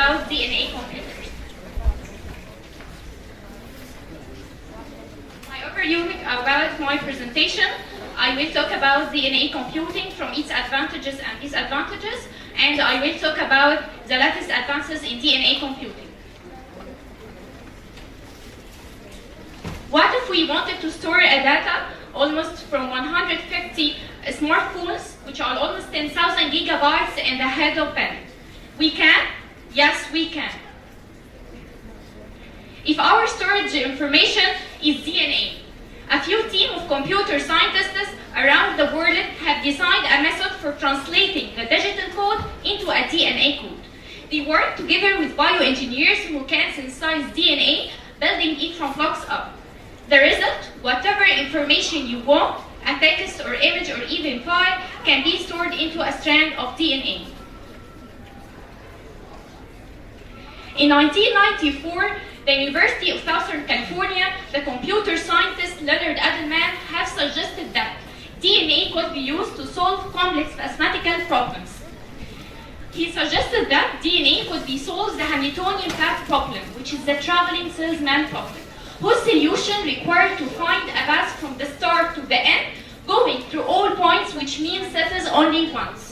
about DNA computers. My overview about my presentation, I will talk about DNA computing from its advantages and disadvantages, and I will talk about the latest advances in DNA computing. What if we wanted to store a data almost from 150 smartphones, which are almost 10,000 gigabytes in the head of pen? We can? Yes, we can. If our storage information is DNA, a few team of computer scientists around the world have designed a method for translating the digital code into a DNA code. They work together with bioengineers who can synthesize DNA, building it from blocks up. The result, whatever information you want, a text or image or even file, can be stored into a strand of DNA. In 1994, the University of Southern California, the computer scientist Leonard Adleman have suggested that DNA could be used to solve complex mathematical problems. He suggested that DNA could be solved the Hamiltonian path problem, which is the traveling salesman problem, whose solution required to find a path from the start to the end, going through all points, which means that is only once.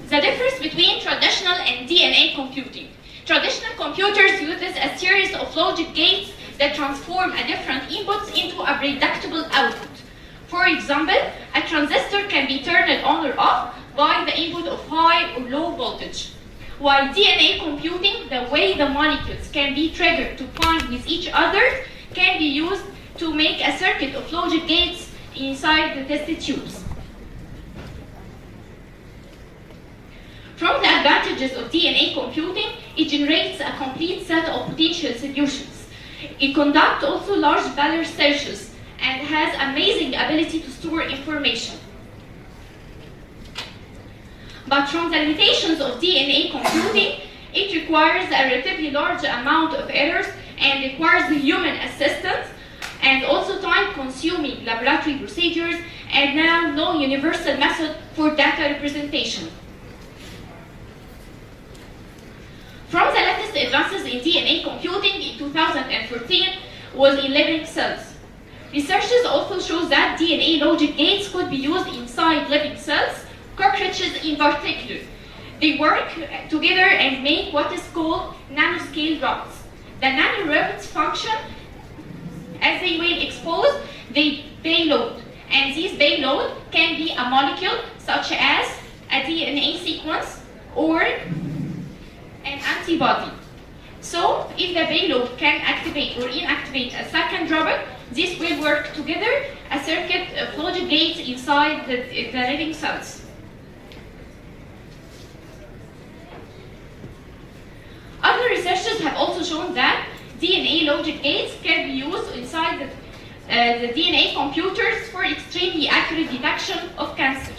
The difference between traditional and DNA computing. Traditional computers uses a series of logic gates that transform a different inputs into a predictable output. For example, a transistor can be turned on or off by the input of high or low voltage. While DNA computing, the way the molecules can be triggered to bind with each other, can be used to make a circuit of logic gates inside the test tubes. From the advantages of DNA computing, it generates a complete set of potential solutions. It conducts also large value searches and has amazing ability to store information. But from the limitations of DNA computing, it requires a relatively large amount of errors and requires human assistance and also time-consuming laboratory procedures and now no universal method for data representation. From the latest advances in DNA computing in 2014 was in living cells. Researchers also show that DNA logic gates could be used inside living cells, cockroaches in particular. They work together and make what is called nanoscale robots. The nanorobots function as they will expose the payload, and this payload can be a molecule such as a DNA sequence or an antibody. So, if the payload can activate or inactivate a second robot, this will work together, a circuit of logic gates inside the living cells. Other researchers have also shown that DNA logic gates can be used inside the DNA computers for extremely accurate detection of cancer.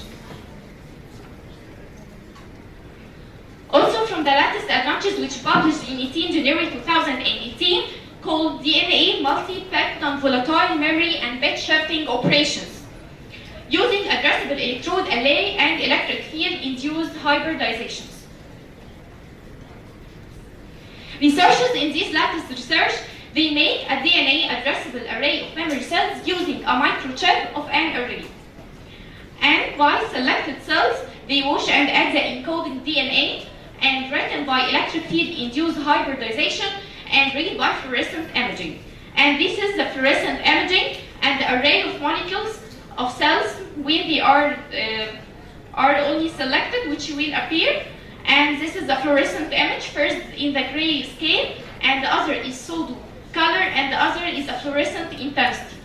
Also, from the latest advances which published in 18 January 2018 called DNA multi-pet non-volatile memory and bit shifting operations using addressable electrode array and electric field induced hybridizations. Researchers in this latest research, they make a DNA addressable array of memory cells using a microchip of an array. And by selected cells, they wash and add the encoding DNA and written by electric field induced hybridization and read by fluorescent imaging. And this is the fluorescent imaging and the array of molecules of cells when they are only selected, which will appear. And this is the fluorescent image, first in the gray scale, and the other is pseudo color, and the other is a fluorescent intensity.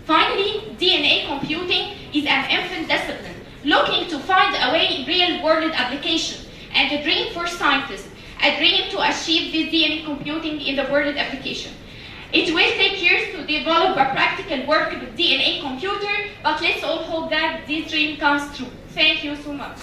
Finally, DNA computing is an infant discipline, looking to find a way in real-world application, and a dream for scientists, a dream to achieve this DNA computing in the world application. It will take years to develop a practical work with DNA computer, but let's all hope that this dream comes true. Thank you so much.